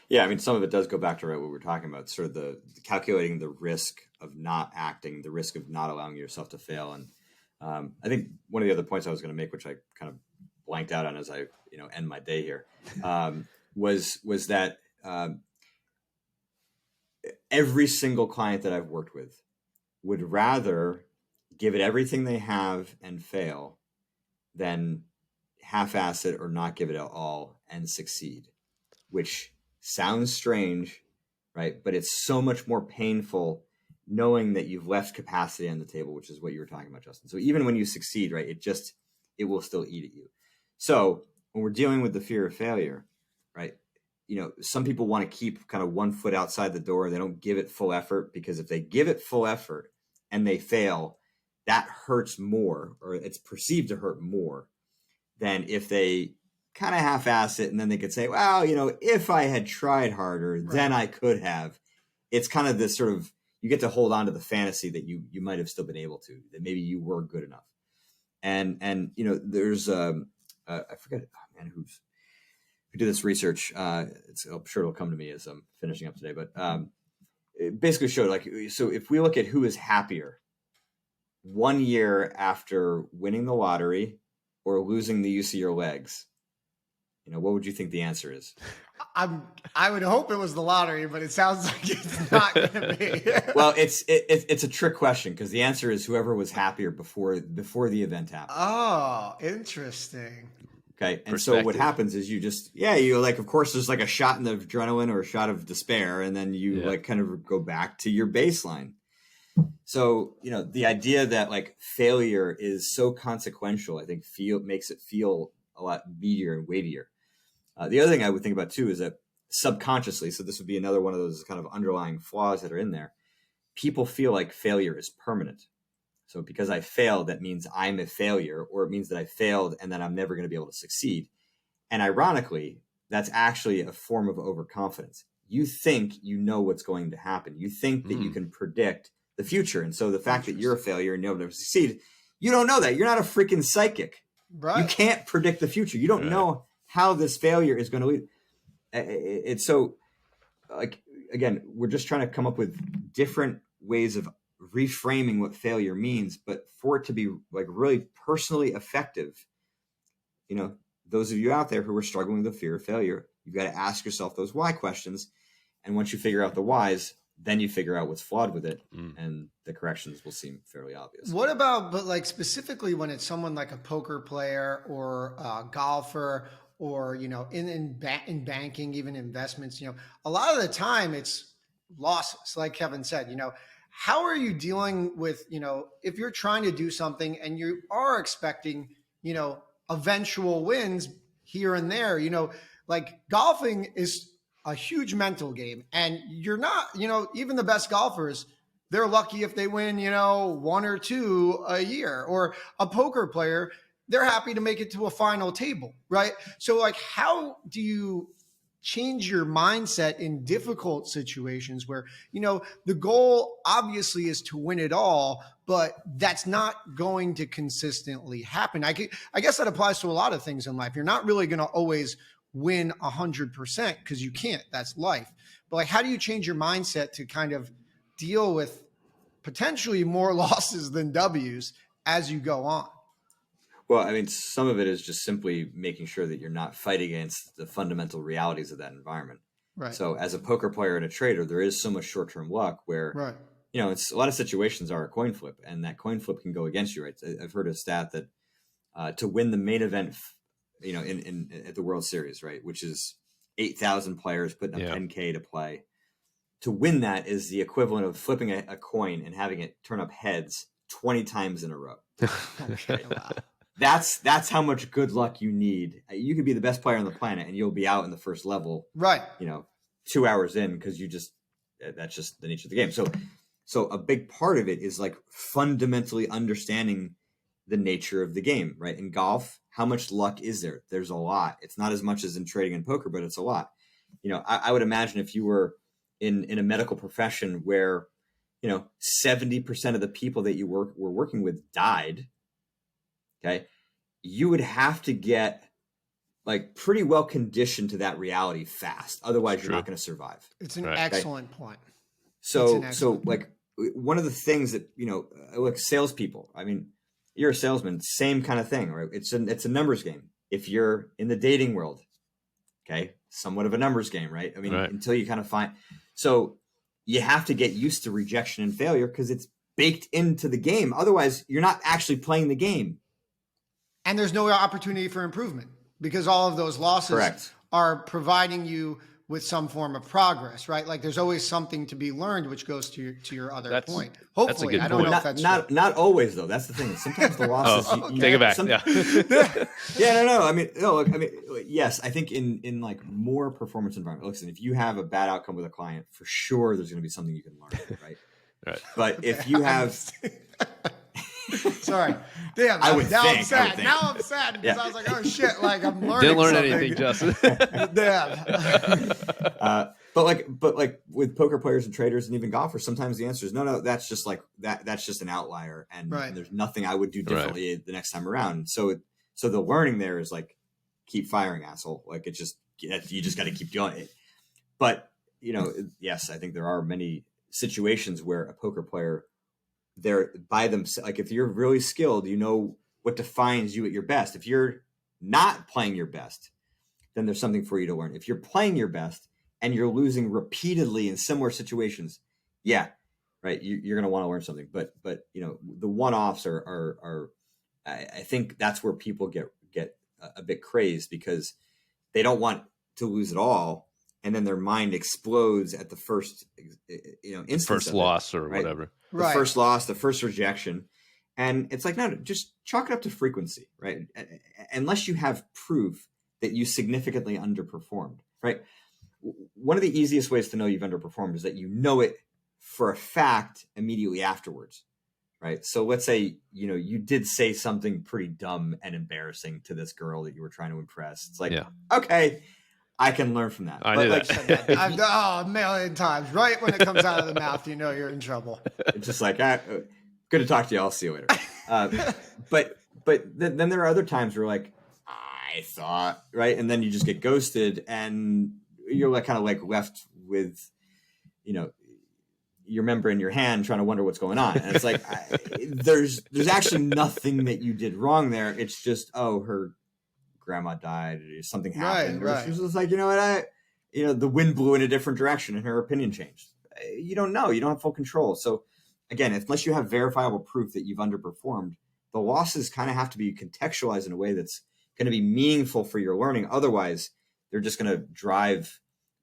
Yeah, I mean, some of it does go back to what we were talking about, sort of the calculating the risk of not acting, the risk of not allowing yourself to fail. And I think one of the other points I was going to make, which I kind of blanked out on as I end my day here, was that every single client that I've worked with would rather give it everything they have and fail than half-ass it or not give it at all and succeed, which sounds strange, right? But it's so much more painful knowing that you've left capacity on the table, which is what you were talking about, Justin. So even when you succeed, right, it will still eat at you. So when we're dealing with the fear of failure, right, some people want to keep kind of one foot outside the door. They don't give it full effort, because if they give it full effort and they fail, that hurts more, or it's perceived to hurt more than if they kind of half-ass it, and then they could say, well, if I had tried harder, then I could have. It's kind of this sort of, you get to hold on to the fantasy that you might have still been able to, that maybe you were good enough. And there's I forget, who did this research. I'm sure it'll come to me as I'm finishing up today, but it basically showed, like, so if we look at who is happier 1 year after winning the lottery or losing the use of your legs, what would you think the answer is? I would hope it was the lottery, but it sounds like it's not going to be. Well, it's a trick question, because the answer is whoever was happier before the event happened. Oh, interesting. Okay. And so what happens is you like, of course, there's like a shot in the adrenaline or a shot of despair, and then you like kind of go back to your baseline. So, the idea that like failure is so consequential, I think makes it feel a lot meatier and weightier. The other thing I would think about too is that subconsciously, so this would be another one of those kind of underlying flaws that are in there, people feel like failure is permanent. So because I failed, that means I'm a failure, or it means that I failed and that I'm never going to be able to succeed. And ironically, that's actually a form of overconfidence. You think you know what's going to happen. You think that you can predict the future. And so the fact that you're a failure and you'll never succeed, you don't know that. You're not a freaking psychic. Right. You can't predict the future. You don't know how this failure is going to lead. It's so, like, again, we're just trying to come up with different ways of reframing what failure means, but for it to be like really personally effective, you know, those of you out there who are struggling with the fear of failure, you've got to ask yourself those why questions. And once you figure out the whys, then you figure out what's flawed with it, and the corrections will seem fairly obvious. What about, but like specifically when it's someone like a poker player or a golfer, or, you know, in banking, even investments, you know, a lot of the time it's losses, like Kevin said. You know, how are you dealing with, you know, if you're trying to do something and you are expecting, you know, eventual wins here and there, you know, like golfing is a huge mental game, and you're not, you know, even the best golfers, they're lucky if they win, you know, 1 or 2 a year. Or a poker player, they're happy to make it to a final table, right? So like, how do you change your mindset in difficult situations where, you know, the goal obviously is to win it all, but that's not going to consistently happen? I guess that applies to a lot of things in life. You're not really going to always win 100% because you can't. That's life. But like, how do you change your mindset to kind of deal with potentially more losses than W's as you go on? Well, I mean, some of it is just simply making sure that you're not fighting against the fundamental realities of that environment. Right. So as a poker player and a trader, there is so much short-term luck where, Right. you know, it's a lot of situations are a coin flip, and that coin flip can go against you, right? I've heard a stat that to win the main event, you know, in at the World Series, right, which is 8,000 players putting up 10K to play, to win that is the equivalent of flipping a coin and having it turn up heads 20 times in a row. Okay. Wow. That's how much good luck you need. You could be the best player on the planet and you'll be out in the first level, Right. you know, 2 hours in, because that's just the nature of the game. So a big part of it is like fundamentally understanding the nature of the game, right? In golf, how much luck is there? There's a lot. It's not as much as in trading and poker, but it's a lot. You know, I would imagine if you were in a medical profession where, you know, 70% of the people that you were working with died, okay, you would have to get like pretty well conditioned to that reality fast. Otherwise, you're not going to survive. It's an excellent point. So like one of the things that, you know, like salespeople, I mean, you're a salesman, same kind of thing, right? It's a numbers game. If you're in the dating world, okay, somewhat of a numbers game, right? I mean, until you kind of find, so you have to get used to rejection and failure because it's baked into the game. Otherwise, you're not actually playing the game. And there's no opportunity for improvement because all of those losses are providing you with some form of progress, right? Like there's always something to be learned, which goes to your other point. Hopefully, I don't know if that's not always though. That's the thing. Sometimes the losses. Take it back. No. I mean, no. Look, I mean, yes. I think in like more performance environment. Listen, if you have a bad outcome with a client, for sure, there's going to be something you can learn, right? Right. But if you have. Sorry. Damn. Now I'm sad because I was like, oh shit, like I'm learning. Didn't learn something. anything, Justin. Damn. But like with poker players and traders and even golfers, sometimes the answer is no, that's just like that's just an outlier. And there's nothing I would do differently the next time around. So the learning there is like, keep firing, asshole. Like you just got to keep doing it. But, you know, yes, I think there are many situations where a poker player, they're by themselves. Like if you're really skilled, you know what defines you at your best. If you're not playing your best, then there's something for you to learn. If you're playing your best and you're losing repeatedly in similar situations, right, you're going to want to learn something. But you know, the one-offs are I think that's where people get a bit crazed because they don't want to lose it all. And then their mind explodes at the first, you know, instance first loss or whatever. The first loss, the first rejection. And it's like, no, just chalk it up to frequency, right? Unless you have proof that you significantly underperformed, right? One of the easiest ways to know you've underperformed is that you know it for a fact immediately afterwards, right? So let's say, you did say something pretty dumb and embarrassing to this girl that you were trying to impress. It's like, Yeah. okay, I can learn from that. I But knew like, that. I've done a million times. Right when it comes out of the mouth, you know you're in trouble. it's just like, good to talk to you. I'll see you later. But then there are other times where like, I thought, right, and then you just get ghosted, and you're like kind of like left with, your member in your hand trying to wonder what's going on. And it's like, there's actually nothing that you did wrong there. It's just, her grandma died, or something happened. Right. She was just like, you know what, the wind blew in a different direction and her opinion changed. You don't know. You don't have full control. So again, unless you have verifiable proof that you've underperformed, the losses kind of have to be contextualized in a way that's going to be meaningful for your learning. Otherwise, they're just going to drive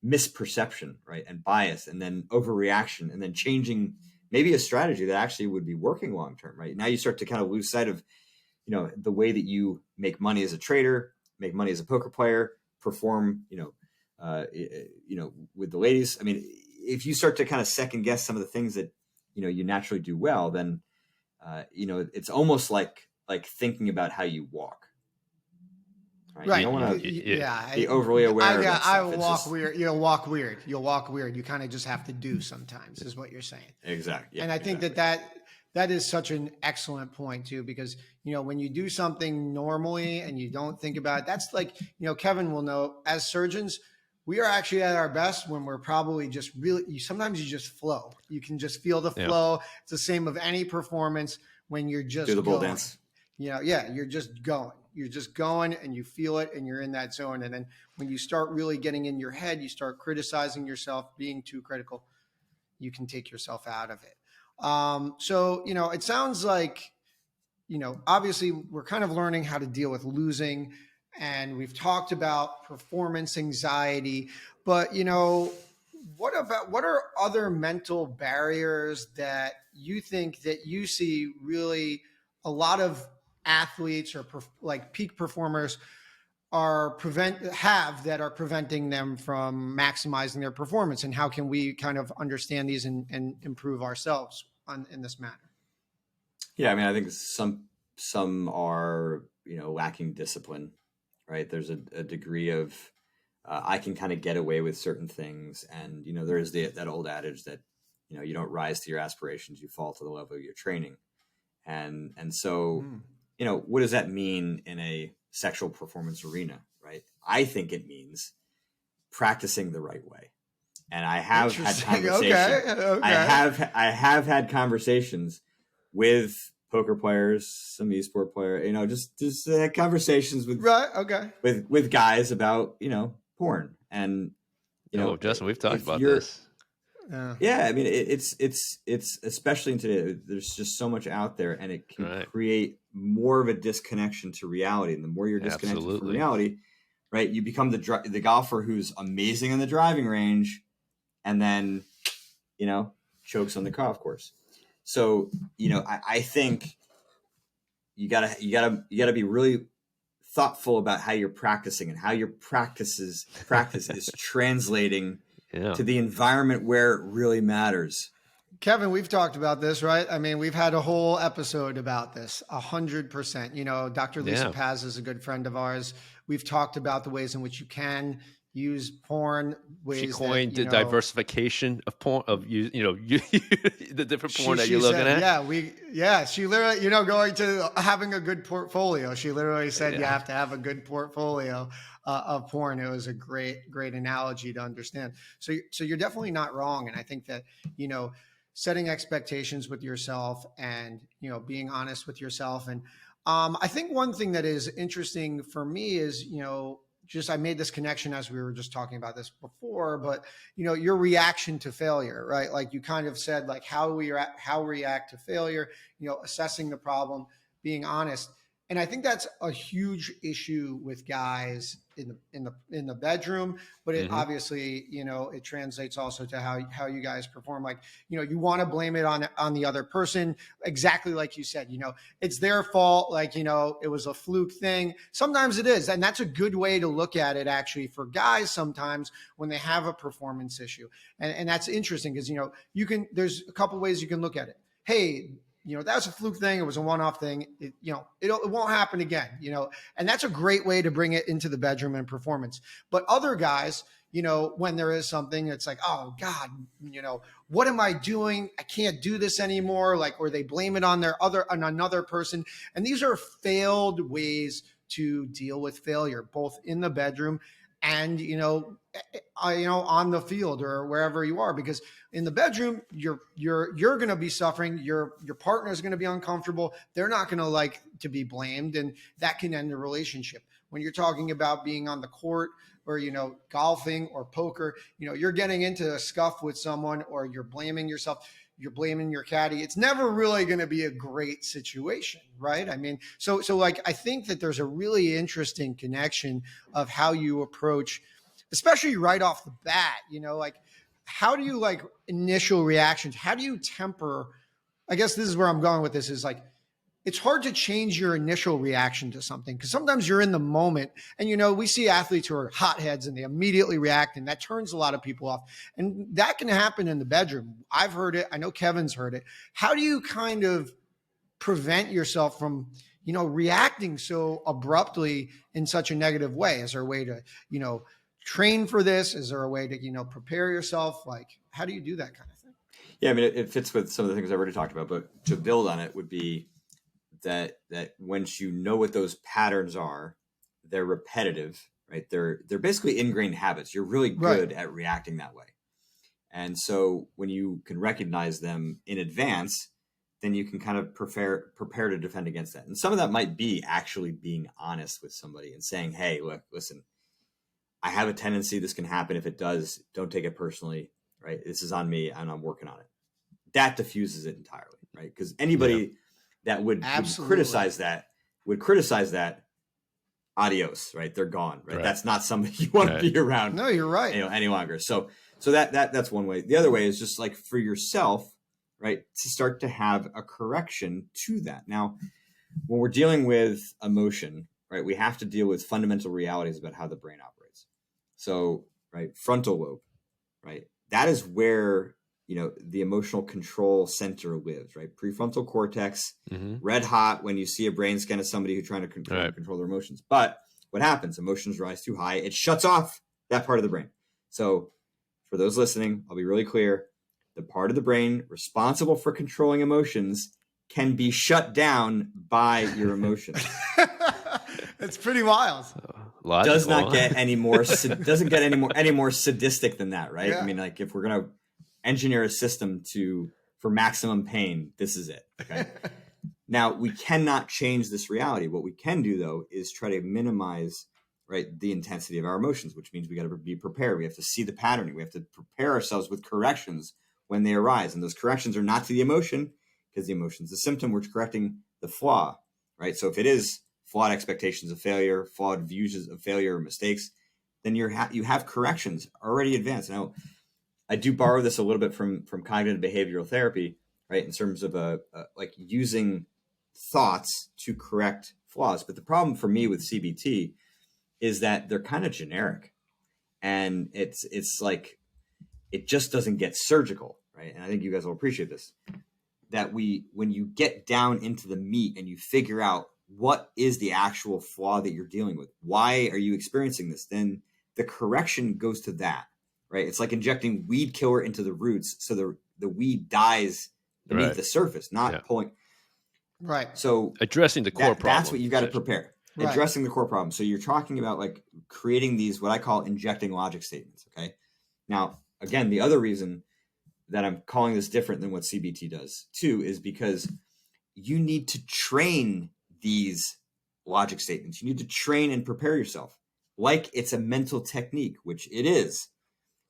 misperception, right, and bias, and then overreaction, and then changing maybe a strategy that actually would be working long term, right? Now you start to kind of lose sight of, the way that you make money as a trader, make money as a poker player, perform, with the ladies. I mean, if you start to kind of second guess some of the things that, you naturally do well, then, it's almost like thinking about how you walk. Right. You don't want to be overly aware of that I stuff. walk weird. You'll walk weird. You'll walk weird. You kind of just have to do sometimes, is what you're saying. Exactly. Yeah, and I think that is such an excellent point too, because, when you do something normally and you don't think about it, that's like, Kevin will know, as surgeons, we are actually at our best when we're probably just really, sometimes you just flow. You can just feel the flow. It's the same of any performance when you're just do the bull going. dance. You're just going. You're just going and you feel it and you're in that zone. And then when you start really getting in your head, you start criticizing yourself, being too critical, you can take yourself out of it. So, it sounds like, obviously we're kind of learning how to deal with losing, and we've talked about performance anxiety, but, what are other mental barriers that you think that you see really a lot of athletes or like peak performers are preventing them from maximizing their performance, and how can we kind of understand these and improve ourselves in this matter? Yeah, I mean, I think some are lacking discipline, right? There's a degree of I can kind of get away with certain things, and there is that old adage that you don't rise to your aspirations, you fall to the level of your training, and so what does that mean in a sexual performance arena, right? I think it means practicing the right way. And I have had conversations. Okay. I have had conversations with poker players, some esport players, just conversations with with guys about porn, and Justin, we've talked about this. Yeah, I mean, it's especially in today. There's just so much out there, and it can create more of a disconnection to reality. And the more you're disconnected from reality, right, you become the golfer who's amazing in the driving range, and then chokes on the golf course. So I think you gotta be really thoughtful about how you're practicing and how your practice is translating to the environment where it really matters. Kevin, we've talked about this, right? I mean, we've had a whole episode about this, 100%. Dr. Lisa Paz is a good friend of ours. We've talked about the ways in which you can use porn. She coined the diversification of porn, the different porn that you're looking at. She literally, going to having a good portfolio. She literally said you have to have a good portfolio of porn. It was a great analogy to understand. So you're definitely not wrong. And I think that, setting expectations with yourself and, being honest with yourself. And I think one thing that is interesting for me is, I made this connection as we were just talking about this before, but your reaction to failure, right? Like you kind of said, like how react to failure, assessing the problem, being honest. And I think that's a huge issue with guys in the bedroom, but it obviously, it translates also to how you guys perform. Like, you want to blame it on the other person. Exactly like you said, it's their fault. Like, it was a fluke thing. Sometimes it is. And that's a good way to look at it actually for guys sometimes when they have a performance issue. And that's interesting because, there's a couple ways you can look at it. Hey, that's a fluke thing. It was a one-off thing. It won't happen again, and that's a great way to bring it into the bedroom and performance. But other guys, when there is something, it's like, oh God, what am I doing? I can't do this anymore. Like, or they blame it on on another person. And these are failed ways to deal with failure, both in the bedroom and, on the field or wherever you are, because in the bedroom, you're going to be suffering. Your partner is going to be uncomfortable. They're not going to like to be blamed, and that can end the relationship. When you're talking about being on the court or, golfing or poker, you're getting into a scuff with someone, or you're blaming yourself, you're blaming your caddy. It's never really going to be a great situation, right? I mean, so like, I think that there's a really interesting connection of how you approach, especially right off the bat, like, how do you like initial reactions? How do you temper? I guess this is where I'm going with this, is like, it's hard to change your initial reaction to something, because sometimes you're in the moment and, we see athletes who are hotheads and they immediately react, and that turns a lot of people off. And that can happen in the bedroom. I've heard it. I know Kevin's heard it. How do you kind of prevent yourself from, reacting so abruptly in such a negative way? Is there a way to, train for this? Is there a way to, prepare yourself? Like, how do you do that kind of thing? Yeah, I mean, it fits with some of the things I've already talked about, but to build on it would be that once you know what those patterns are, they're repetitive, right? They're basically ingrained habits. You're really good at reacting that way. And so when you can recognize them in advance, then you can kind of prepare to defend against that. And some of that might be actually being honest with somebody and saying, hey, look, listen, I have a tendency, this can happen. If it does, don't take it personally, right? This is on me and I'm working on it. That diffuses it entirely, right? Because anybody that would criticize that, adios, right? They're gone, right? That's not somebody you want to be around. No, you're right. Any longer. So that's one way. The other way is just like for yourself, right? To start to have a correction to that. Now, when we're dealing with emotion, right, we have to deal with fundamental realities about how the brain operates. So, right, frontal lobe, right? That is where the emotional control center lives, right? Prefrontal cortex, red hot when you see a brain scan of somebody who's trying to control their emotions. But what happens? Emotions rise too high. It shuts off that part of the brain. So for those listening, I'll be really clear. The part of the brain responsible for controlling emotions can be shut down by your emotions. It's pretty wild. Logical. Does not get any more, doesn't get any more sadistic than that, right? Yeah. I mean, like if we're going to engineer a system for maximum pain, this is it. Okay. Now we cannot change this reality. What we can do though is try to minimize, right, the intensity of our emotions, which means we got to be prepared. We have to see the patterning. We have to prepare ourselves with corrections when they arise. And those corrections are not to the emotion, because the emotion is the symptom. We're correcting the flaw, right? So if it is flawed expectations of failure, flawed views of failure or mistakes, then you have corrections already advanced. Now, I do borrow this a little bit from cognitive behavioral therapy, right? In terms of like using thoughts to correct flaws. But the problem for me with CBT is that they're kind of generic, and it's like, it just doesn't get surgical, right? And I think you guys will appreciate this, that when you get down into the meat and you figure out what is the actual flaw that you're dealing with, why are you experiencing this, then the correction goes to that. Right. It's like injecting weed killer into the roots, so the weed dies beneath the surface, not pulling. Right. So addressing the core problem. That's what you got to prepare. Right. Addressing the core problem. So you're talking about like creating these, what I call injecting logic statements. Okay. Now, again, the other reason that I'm calling this different than what CBT does too is because you need to train these logic statements. You need to train and prepare yourself like it's a mental technique, which it is.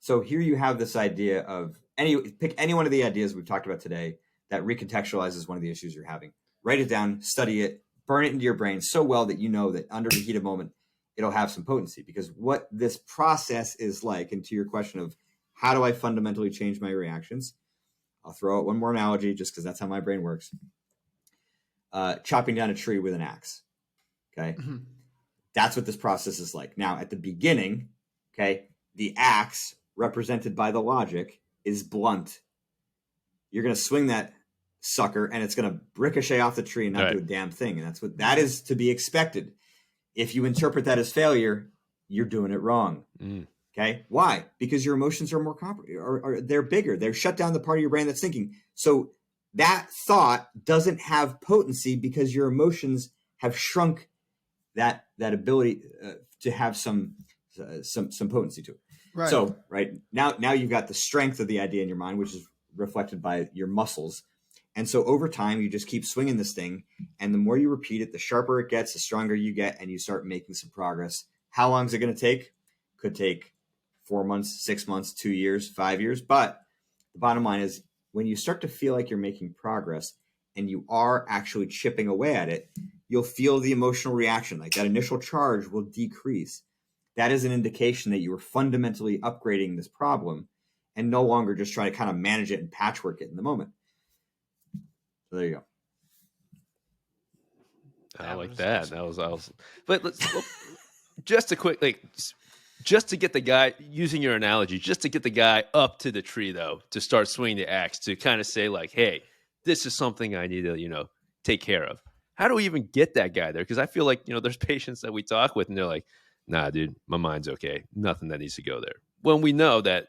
So here you have this idea of pick any one of the ideas we've talked about today that recontextualizes one of the issues you're having. Write it down, study it, burn it into your brain so well that you know that under the heat of moment, it'll have some potency. Because what this process is like, and to your question of how do I fundamentally change my reactions, I'll throw out one more analogy just because that's how my brain works. Chopping down a tree with an axe. Okay. Mm-hmm. That's what this process is like. Now, at the beginning, okay, the axe represented by the logic is blunt. You're going to swing that sucker and it's going to ricochet off the tree and not do a damn thing. And that is to be expected. If you interpret that as failure, you're doing it wrong. Okay. Why? Because your emotions are more or they're bigger. They're shut down the part of your brain that's thinking. So that thought doesn't have potency because your emotions have shrunk that ability to have some potency to it. Right. So now you've got the strength of the idea in your mind, which is reflected by your muscles. And so over time, you just keep swinging this thing. And the more you repeat it, the sharper it gets, the stronger you get, and you start making some progress. How long is it going to take? Could take 4 months, 6 months, 2 years, 5 years. But the bottom line is when you start to feel like you're making progress and you are actually chipping away at it, you'll feel the emotional reaction. Like that initial charge will decrease. That is an indication that you are fundamentally upgrading this problem and no longer just trying to kind of manage it and patchwork it in the moment. So there you go. I like that. Awesome. That was. But just a quick, just to get the guy, using your analogy, just to get the guy up to the tree, though, to start swinging the axe, to kind of say like, hey, this is something I need to, take care of. How do we even get that guy there? Because I feel like, there's patients that we talk with and they're like, nah, dude, my mind's okay. Nothing that needs to go there. When we know that,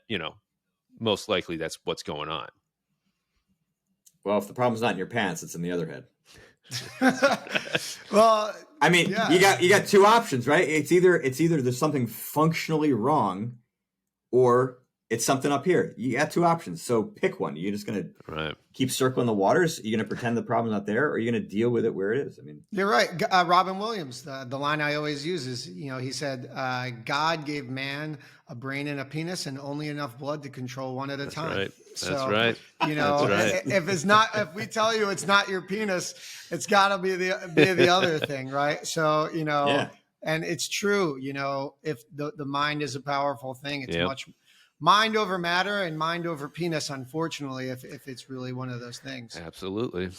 most likely that's what's going on. Well, if the problem's not in your pants, it's in the other head. Well, I mean, you got two options, right? It's either there's something functionally wrong, or it's something up here. You got two options, so pick one. You're just gonna keep circling the waters. You're gonna pretend the problem's not there, or you're gonna deal with it where it is. I mean, you're right. Robin Williams, the line I always use is, he said, God gave man a brain and a penis and only enough blood to control one at a time. Right. So, that's right. If we tell you it's not your penis, it's got to be the other thing, right? So, and it's true, if the mind is a powerful thing, it's much mind over matter and mind over penis, unfortunately, if it's really one of those things. Absolutely.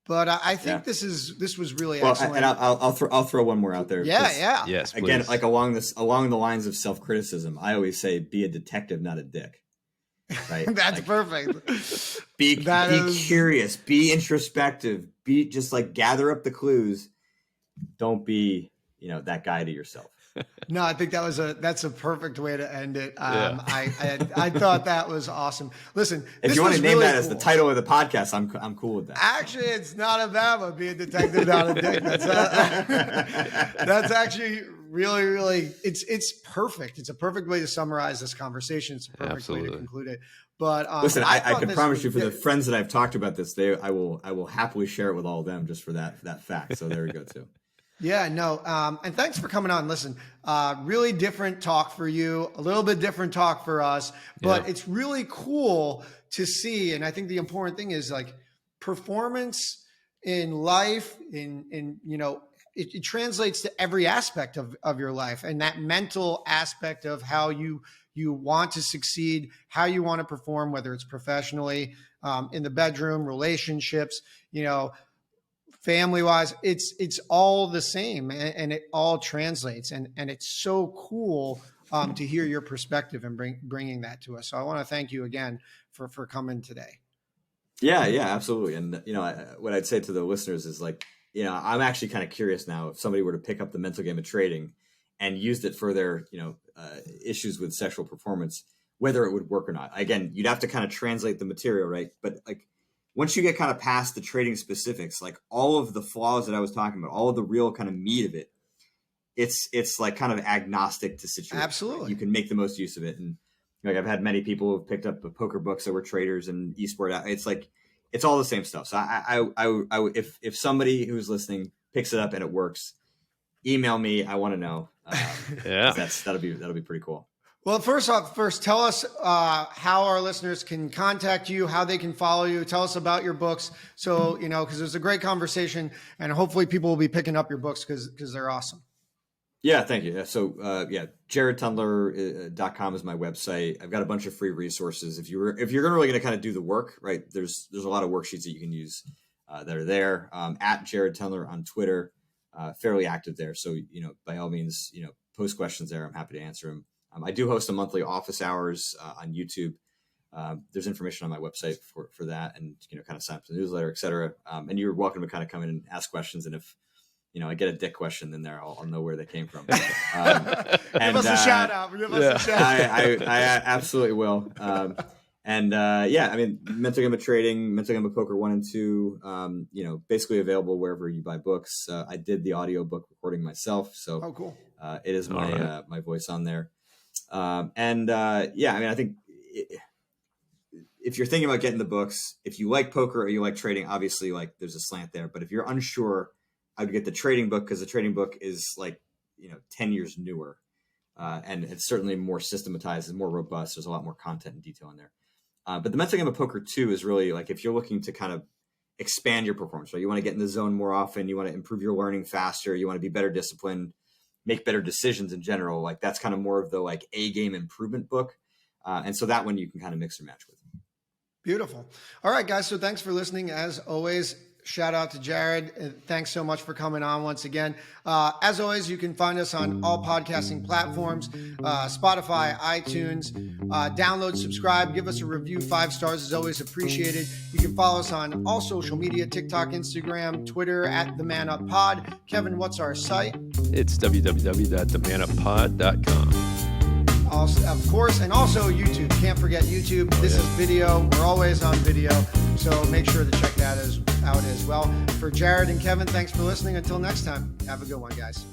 But I think this was really excellent. And I'll throw one more out there. Yeah. Yes, please. Again, like along the lines of self-criticism, I always say, be a detective, not a dick. Right? That's perfect. Be curious, be introspective, be just gather up the clues. Don't be, that guy to yourself. No, I think that's a perfect way to end it. I thought that was awesome. Listen, if you want to name that as the title of the podcast, I'm cool with that. Actually, it's not a bad one. Be a detective, not a dick. That's actually really, really. It's perfect. It's a perfect way to summarize this conversation. It's a perfect way to conclude it. But listen, I can promise you, for the friends that I've talked about this, I will happily share it with all of them just for that fact. So there we go too. Yeah, no. And thanks for coming on. Listen, really different talk for you, a little bit different talk for us, but it's really cool to see. And I think the important thing is performance in life, it translates to every aspect of your life, and that mental aspect of how you want to succeed, how you want to perform, whether it's professionally, in the bedroom, relationships, family wise, it's all the same, and it all translates. And it's so cool to hear your perspective and bringing that to us. So I want to thank you again for coming today. Yeah, absolutely. And, what I'd say to the listeners is I'm actually kind of curious now if somebody were to pick up the mental game of trading and used it for their, issues with sexual performance, whether it would work or not. Again, you'd have to kind of translate the material, right? But once you get kind of past the trading specifics, all of the flaws that I was talking about, all of the real kind of meat of it, it's kind of agnostic to situation. Absolutely. You can make the most use of it. And I've had many people who've picked up poker books that were traders and esport. It's all the same stuff. So if somebody who's listening picks it up and it works, email me. I want to know. That'll be pretty cool. Well, first tell us how our listeners can contact you, how they can follow you. Tell us about your books. So, because it was a great conversation, and hopefully people will be picking up your books because they're awesome. Yeah, thank you. So, jaredtendler.com is my website. I've got a bunch of free resources. If you're really going to kind of do the work, right, there's a lot of worksheets that you can use that are there. At Jared Tendler on Twitter, fairly active there. So, by all means, post questions there. I'm happy to answer them. I do host a monthly office hours on YouTube There's information on my website for that, and kind of sign up to the newsletter, et cetera. And you're welcome to kind of come in and ask questions. And if I get a dick question, then I'll know where they came from. Give us a shout out. I absolutely will. I mean, Mental Game of Trading, Mental Game of Poker 1 and 2, basically available wherever you buy books. I did the audiobook recording myself, so cool. It is my my voice on there. I mean, I think if you're thinking about getting the books, if you like poker or you like trading, obviously like there's a slant there. But if you're unsure, I would get the trading book, because the trading book is 10 years newer, and it's certainly more systematized and more robust. There's a lot more content and detail in there. But the Mental Game of Poker 2 is really if you're looking to kind of expand your performance, right? You want to get in the zone more often. You want to improve your learning faster. You want to be better disciplined, make better decisions in general. That's kind of more of the A game improvement book. And so that one you can kind of mix and match with. Beautiful. All right, guys. So thanks for listening. As always, shout out to Jared. Thanks so much for coming on once again. As always, you can find us on all podcasting platforms, Spotify, iTunes. Download, subscribe, give us a review. 5 stars is always appreciated. You can follow us on all social media, TikTok, Instagram, Twitter, @TheManUpPod. Kevin, what's our site? It's www.themanuppod.com. Also, of course, and also YouTube. Can't forget YouTube. This is video. We're always on video, so make sure to check that out as well. For Jared and Kevin, thanks for listening. Until next time, have a good one, guys.